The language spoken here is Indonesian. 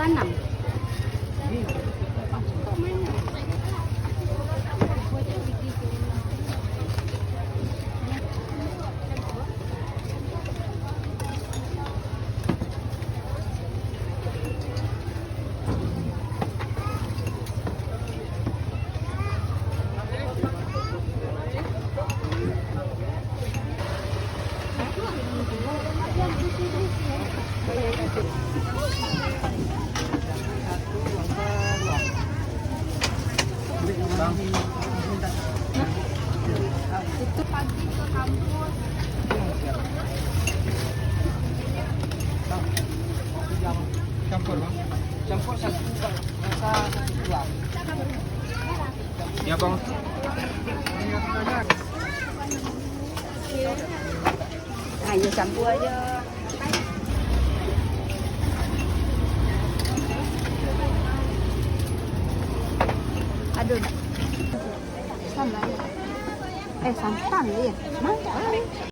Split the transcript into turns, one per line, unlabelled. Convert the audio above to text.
26. Itu pagi ke kampus.
Campur bang.
Campur satu rasa dua.
Ya bang.
Ayo campur aja. Aduh, sambal. Santan ya. Mantap.